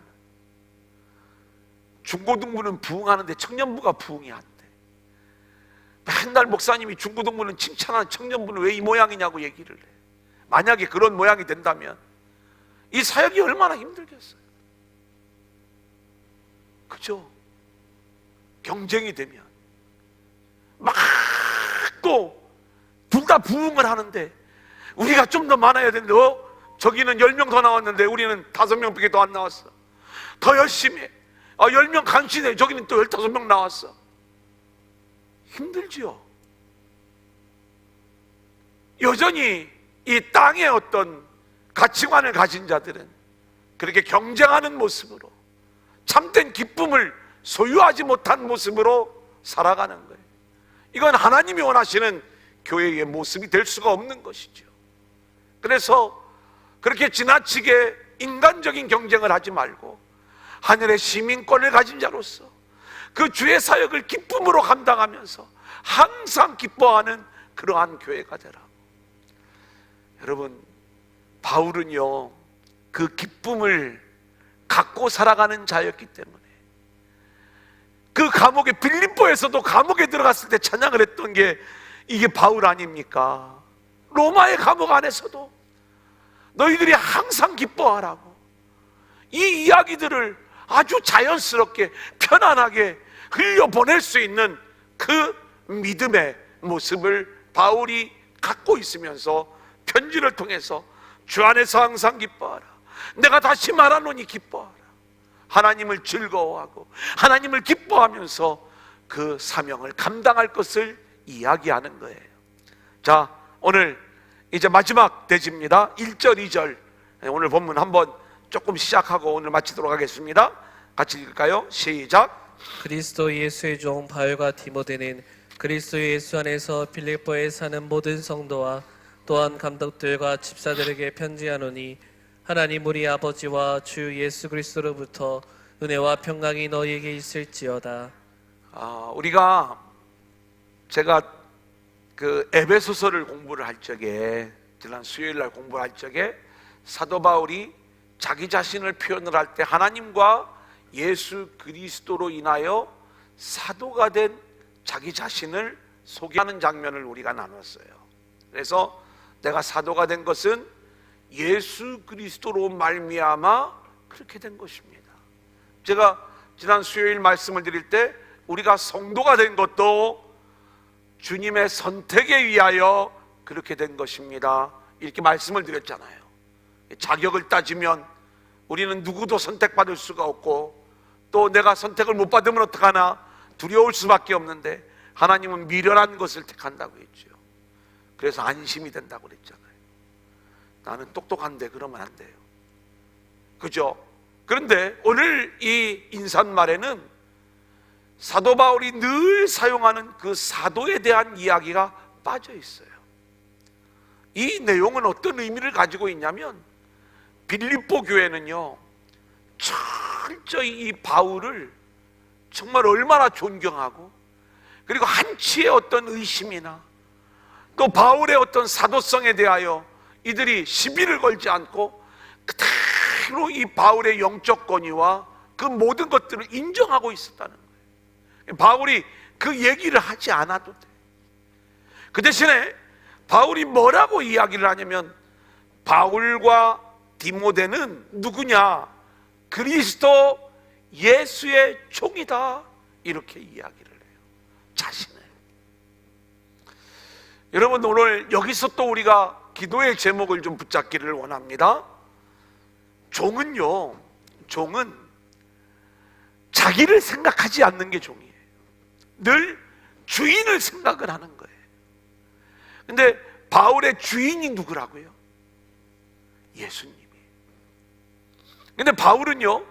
중고등부는 부흥하는데 청년부가 부흥이 안 돼. 맨날 목사님이 중고등부는 칭찬하는 청년부는 왜 이 모양이냐고 얘기를 해. 만약에 그런 모양이 된다면 이 사역이 얼마나 힘들겠어요. 그죠? 경쟁이 되면 막 또 둘 다 부흥을 하는데 우리가 좀 더 많아야 되는데 저기는 10명 더 나왔는데 우리는 5명밖에 더 안 나왔어. 더 열심히 해. 10명 간신해. 저기는 또 15명 나왔어. 힘들지요. 여전히 이 땅의 어떤 가치관을 가진 자들은 그렇게 경쟁하는 모습으로 참된 기쁨을 소유하지 못한 모습으로 살아가는 거예요. 이건 하나님이 원하시는 교회의 모습이 될 수가 없는 것이죠. 그래서 그렇게 지나치게 인간적인 경쟁을 하지 말고 하늘의 시민권을 가진 자로서 그 주의 사역을 기쁨으로 감당하면서 항상 기뻐하는 그러한 교회가 되라. 여러분, 바울은요 그 기쁨을 갖고 살아가는 자였기 때문에 그 감옥에, 빌립보에서도 감옥에 들어갔을 때 찬양을 했던 게 이게 바울 아닙니까? 로마의 감옥 안에서도 너희들이 항상 기뻐하라고 이 이야기들을 아주 자연스럽게 편안하게 흘려보낼 수 있는 그 믿음의 모습을 바울이 갖고 있으면서 편지를 통해서 주 안에서 항상 기뻐하라. 내가 다시 말하노니 기뻐하라. 하나님을 즐거워하고 하나님을 기뻐하면서 그 사명을 감당할 것을 이야기하는 거예요. 자, 오늘 이제 마지막 대지입니다. 1절 2절 오늘 본문 한번 조금 시작하고 오늘 마치도록 하겠습니다. 같이 읽을까요? 시작. 그리스도 예수의 종 바울과 디모데는 그리스도 예수 안에서 빌립보에 사는 모든 성도와 또한 감독들과 집사들에게 편지하노니 하나님 우리 아버지와 주 예수 그리스도로부터 은혜와 평강이 너희에게 있을지어다. 제가 그 에베소서를 공부를 할 적에, 지난 수요일 날 공부할 적에 사도 바울이 자기 자신을 표현을 할 때 하나님과 예수 그리스도로 인하여 사도가 된 자기 자신을 소개하는 장면을 우리가 나눴어요. 그래서 내가 사도가 된 것은 예수 그리스도로 말미암아 그렇게 된 것입니다. 제가 지난 수요일 말씀을 드릴 때 우리가 성도가 된 것도 주님의 선택에 의하여 그렇게 된 것입니다, 이렇게 말씀을 드렸잖아요. 자격을 따지면 우리는 누구도 선택받을 수가 없고 또 내가 선택을 못 받으면 어떡하나 두려울 수밖에 없는데 하나님은 미련한 것을 택한다고 했죠. 그래서 안심이 된다고 그랬잖아요. 나는 똑똑한데 그러면 안 돼요. 그죠? 그런데 오늘 이 인사말에는 사도 바울이 늘 사용하는 그 사도에 대한 이야기가 빠져 있어요. 이 내용은 어떤 의미를 가지고 있냐면 빌립보 교회는요 철저히 이 바울을 정말 얼마나 존경하고 그리고 한치의 어떤 의심이나 또 바울의 어떤 사도성에 대하여 이들이 시비를 걸지 않고 그대로 이 바울의 영적 권위와 그 모든 것들을 인정하고 있었다는 거예요. 바울이 그 얘기를 하지 않아도 돼. 그 대신에 바울이 뭐라고 이야기를 하냐면 바울과 디모데는 누구냐? 그리스도 예수의 종이다, 이렇게 이야기를 해요. 자신을. 여러분, 오늘 여기서 또 우리가 기도의 제목을 좀 붙잡기를 원합니다. 종은요, 종은 자기를 생각하지 않는 게 종이에요. 늘 주인을 생각을 하는 거예요. 근데 바울의 주인이 누구라고요? 예수님이. 근데 바울은요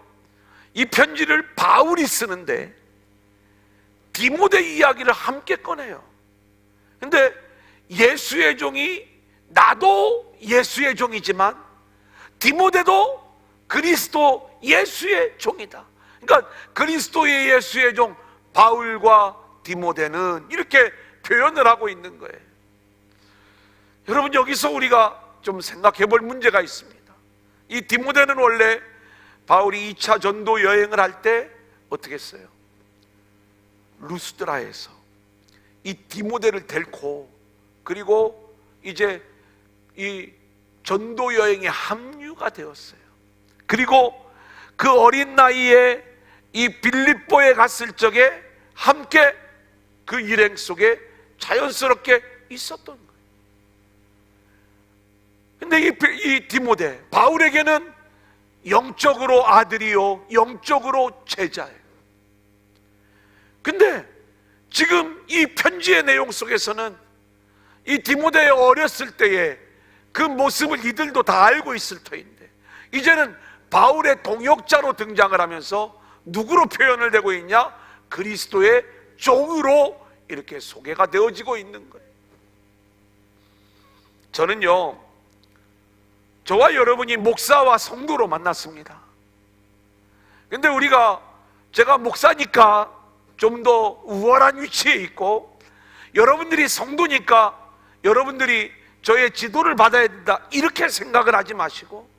이 편지를 바울이 쓰는데 디모데 이야기를 함께 꺼내요. 근데 예수의 종이, 나도 예수의 종이지만 디모데도 그리스도 예수의 종이다. 그러니까 그리스도의 예수의 종 바울과 디모데는 이렇게 표현을 하고 있는 거예요. 여러분, 여기서 우리가 좀 생각해 볼 문제가 있습니다. 이 디모데는 원래 바울이 2차 전도 여행을 할 때 어떻게 했어요? 루스드라에서 이 디모데를 데리고, 그리고 이제 이 전도 여행에 합류가 되었어요. 그리고 그 어린 나이에 이 빌립보에 갔을 적에 함께 그 일행 속에 자연스럽게 있었던 거예요. 근데 이 디모데, 바울에게는 영적으로 아들이요 영적으로 제자예요. 근데 지금 이 편지의 내용 속에서는 이 디모데의 어렸을 때의 그 모습을 이들도 다 알고 있을 터인데, 이제는 바울의 동역자로 등장을 하면서 누구로 표현을 되고 있냐? 그리스도의 종으로 이렇게 소개가 되어지고 있는 거예요. 저는요, 저와 여러분이 목사와 성도로 만났습니다. 근데 제가 목사니까 좀 더 우월한 위치에 있고, 여러분들이 성도니까 여러분들이 저의 지도를 받아야 된다, 이렇게 생각을 하지 마시고,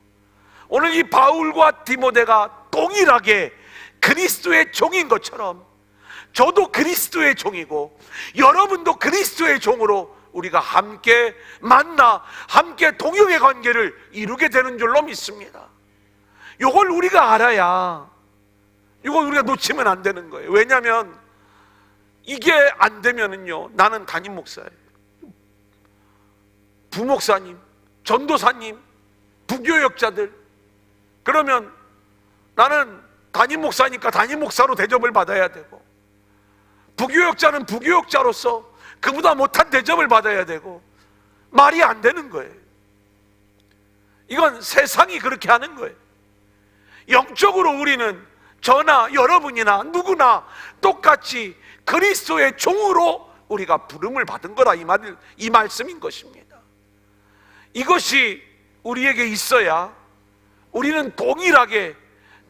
오늘 이 바울과 디모데가 동일하게 그리스도의 종인 것처럼 저도 그리스도의 종이고 여러분도 그리스도의 종으로 우리가 함께 만나 함께 동역의 관계를 이루게 되는 줄로 믿습니다. 이걸 우리가 알아야, 이걸 우리가 놓치면 안 되는 거예요. 왜냐하면 이게 안 되면은요, 나는 담임 목사예요, 부목사님, 전도사님, 부교역자들, 그러면 나는 담임 목사니까 담임 목사로 대접을 받아야 되고, 부교역자는 부교역자로서 그보다 못한 대접을 받아야 되고, 말이 안 되는 거예요. 이건 세상이 그렇게 하는 거예요. 영적으로 우리는 저나 여러분이나 누구나 똑같이 그리스도의 종으로 우리가 부름을 받은 거라, 이 말씀인 것입니다. 이것이 우리에게 있어야 우리는 동일하게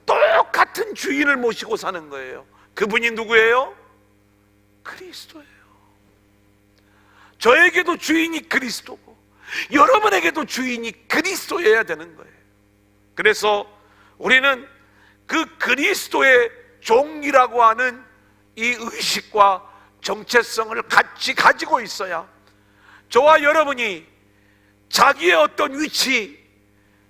똑같은 주인을 모시고 사는 거예요. 그분이 누구예요? 그리스도예요. 저에게도 주인이 그리스도고 여러분에게도 주인이 그리스도여야 되는 거예요. 그래서 우리는 그 그리스도의 종이라고 하는 이 의식과 정체성을 같이 가지고 있어야 저와 여러분이 자기의 어떤 위치,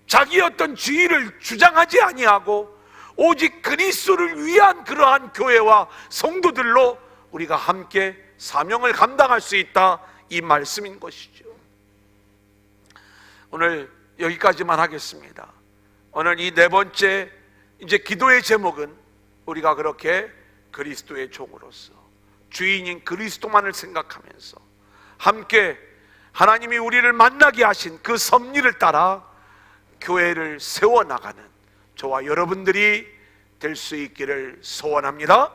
자기의 어떤 지위를 주장하지 아니하고 오직 그리스도를 위한 그러한 교회와 성도들로 우리가 함께 사명을 감당할 수 있다, 이 말씀인 것이죠. 오늘 여기까지만 하겠습니다. 오늘 이 네 번째 이제 기도의 제목은 우리가 그렇게 그리스도의 종으로서 주인인 그리스도만을 생각하면서 함께 하나님이 우리를 만나게 하신 그 섭리를 따라 교회를 세워나가는 저와 여러분들이 될 수 있기를 소원합니다.